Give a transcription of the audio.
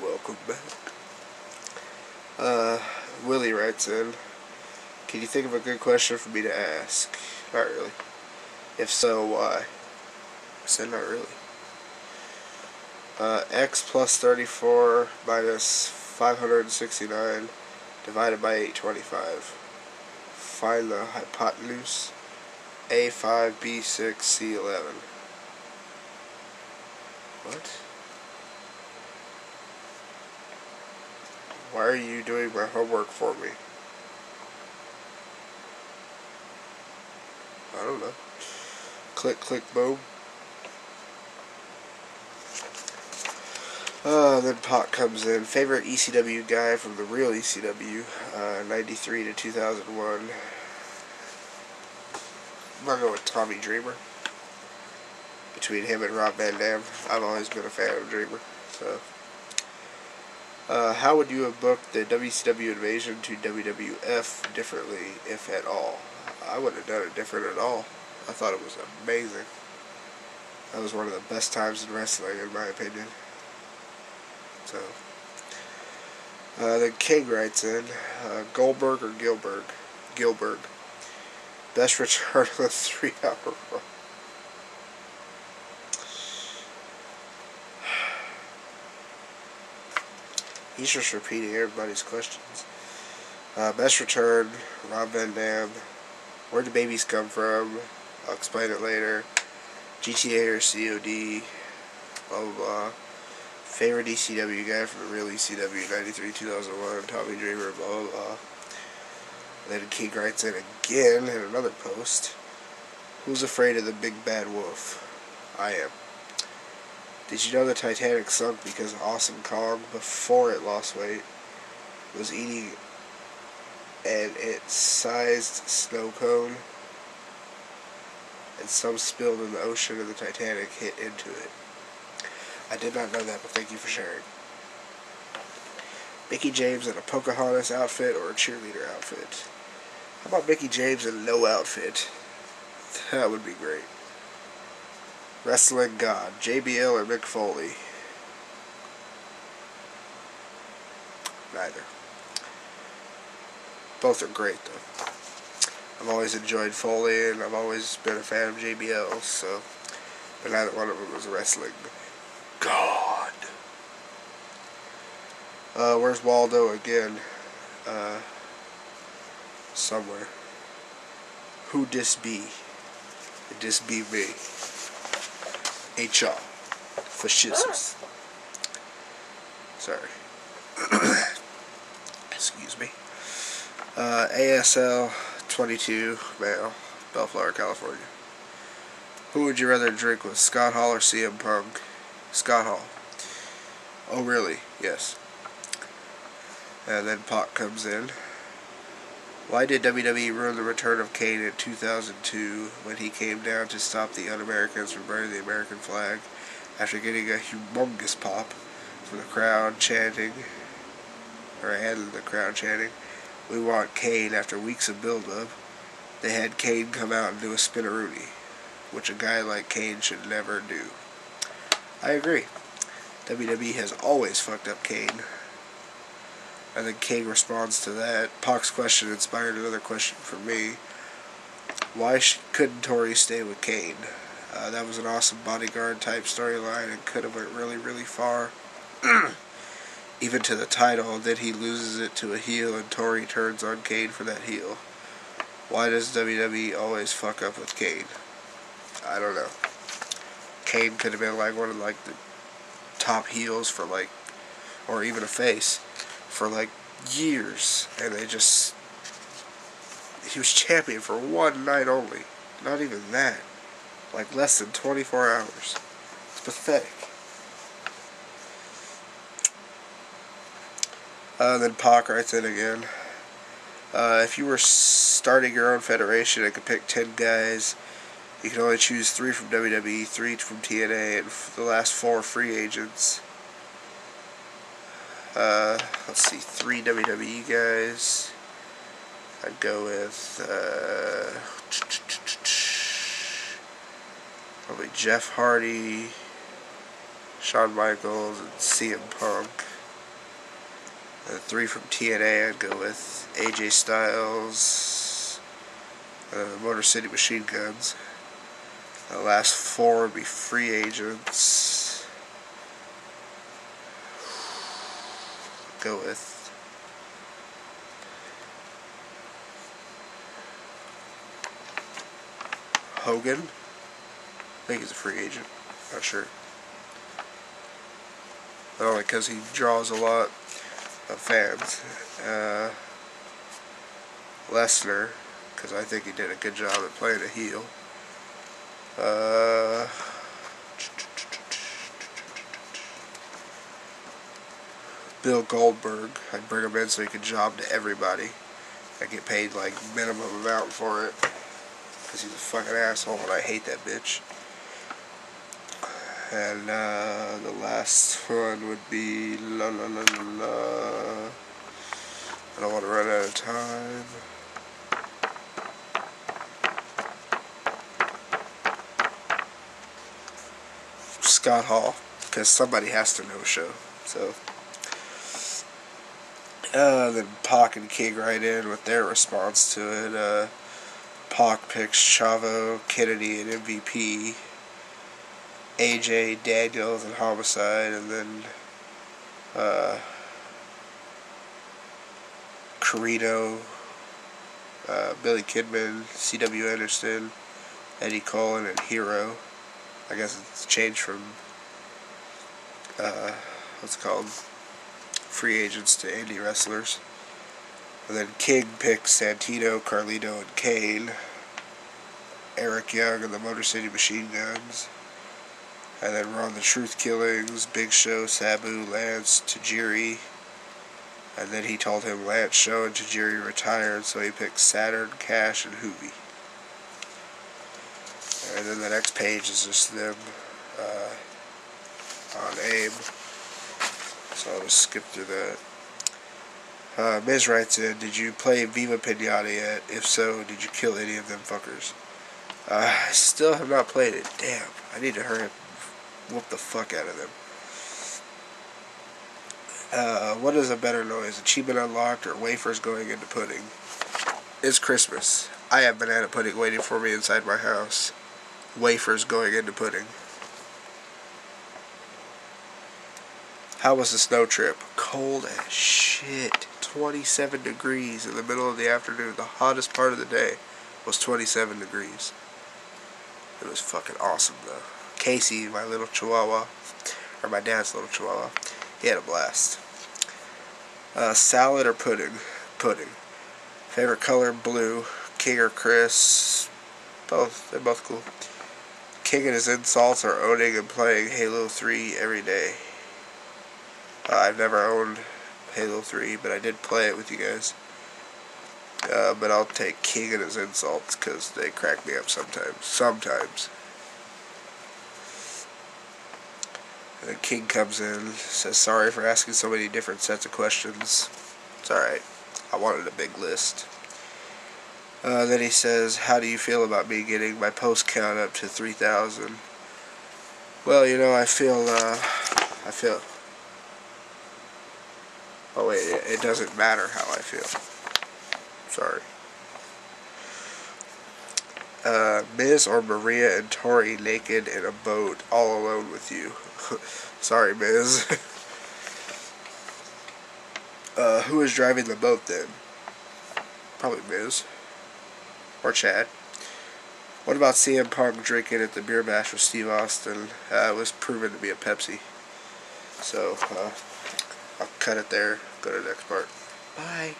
Welcome back. Willie writes in, can you think of a good question for me to ask? Not really. If so, why? I said not really. X plus 34 minus 569 divided by 825. Find the hypotenuse. A5, B6, C11. What? Why are you doing my homework for me? I don't know. Click, click, boom. Then Pot comes in. Favorite ECW guy from the real ECW, 93 to 2001. I'm gonna go with Tommy Dreamer. Between him and Rob Van Dam, I've always been a fan of Dreamer. So, how would you have booked the WCW invasion to WWF differently, if at all? I wouldn't have done it different at all. I thought it was amazing. That was one of the best times in wrestling, in my opinion. So, then King writes in, Goldberg or Gilbert? Gilbert. Best return of the 3-hour run. He's just repeating everybody's questions. Best return, Rob Van Dam. Where do babies come from? I'll explain it later. GTA or COD. Blah, blah, blah. Favorite ECW guy from the real ECW, 93, 2001. Tommy Dreamer, blah, blah, blah. Then King writes in again in another post. Who's afraid of the big bad wolf? I am. Did you know the Titanic sunk because Awesome Kong, before it lost weight, was eating an its-sized snow cone, and some spilled in the ocean and the Titanic hit into it? I did not know that, but thank you for sharing. Mickey James in a Pocahontas outfit or a cheerleader outfit? How about Mickey James in no outfit? That would be great. Wrestling God, JBL or Mick Foley? Neither. Both are great, though. I've always enjoyed Foley, and I've always been a fan of JBL, so, but neither one of them was wrestling God. Where's Waldo again? Somewhere. Who dis be? Dis be me. HR. For shizzles. Sorry. Excuse me. ASL 22, male, Bellflower, California. Who would you rather drink with, Scott Hall or CM Punk? Scott Hall. Oh, really? Yes. And then Pac comes in. Why did WWE ruin the return of Kane in 2002 when he came down to stop the un-Americans from burning the American flag after getting a humongous pop from the crowd chanting, and the crowd chanting, "We want Kane"? After weeks of build-up, they had Kane come out and do a spinneroonie, which a guy like Kane should never do. I agree. WWE has always fucked up Kane. And then King responds to that. Pac's question inspired another question for me. Why couldn't Tori stay with Kane? That was an awesome bodyguard type storyline and could have went really, really far. Even to the title, and then he loses it to a heel and Tori turns on Kane for that heel. Why does WWE always fuck up with Kane? I don't know. Kane could have been like one of like the top heels for like, or even a face, for like years, and they just, he was champion for one night only, not even that, like less than 24 hours. It's pathetic. Then Pac writes in again, if you were starting your own federation and could pick 10 guys, you can only choose 3 from WWE, 3 from TNA, and the last 4 free agents. Let's see, 3 WWE guys. I'd go with, probably Jeff Hardy, Shawn Michaels, and CM Punk. The 3 from TNA I'd go with AJ Styles, Motor City Machine Guns. The last 4 would be free agents. Go with Hogan. I think he's a free agent. Not sure. But only because he draws a lot of fans. Lesnar, because I think he did a good job at playing a heel. Bill Goldberg. I'd bring him in so he could job to everybody. I get paid like minimum amount for it. Because he's a fucking asshole and I hate that bitch. And the last one would be I don't want to run out of time. Scott Hall, because somebody has to no show. So then Pac and King right in with their response to it. Pac picks Chavo, Kennedy, and MVP. AJ, Daniels, and Homicide, and then Carino, Billy Kidman, C.W. Anderson, Eddie Cullen, and Hero. I guess it's changed from what's it called, free agents to indie wrestlers. And then King picks Santino, Carlito, and Kane. Eric Young and the Motor City Machine Guns. And then we're on the Truth Killings, Big Show, Sabu, Lance, Tajiri. And then he told him Lance, Show, and Tajiri retired, so he picked Saturn, Cash, and Hoovy. And then the next page is just them on AIM. So I'll just skip through that. Miz writes in, did you play Viva Pinata yet? If so, did you kill any of them fuckers? I still have not played it. Damn, I need to hurry up. Whoop the fuck out of them. What is a better noise? Achievement unlocked or wafers going into pudding? It's Christmas. I have banana pudding waiting for me inside my house. Wafers going into pudding. How was the snow trip? Cold as shit. 27 degrees in the middle of the afternoon. The hottest part of the day was 27 degrees. It was fucking awesome though. Casey, my little chihuahua, or my dad's little chihuahua, he had a blast. Salad or pudding? Pudding. Favorite color? Blue. King or Chris? Both. They're both cool. King and his insults are owning and playing Halo 3 every day. I've never owned Halo 3, but I did play it with you guys. But I'll take King and his insults because they crack me up sometimes. Sometimes. And then King comes in, says sorry for asking so many different sets of questions. It's alright. I wanted a big list. Then he says, how do you feel about me getting my post count up to 3,000? Well, you know, I feel, oh wait, it doesn't matter how I feel. Sorry. Miz or Maria and Tori naked in a boat, all alone with you. Sorry, Miz. Who is driving the boat then? Probably Miz. Or Chad. What about CM Punk drinking at the beer bash with Steve Austin? It was proven to be a Pepsi. So, I'll cut it there. Go to the next part. Bye.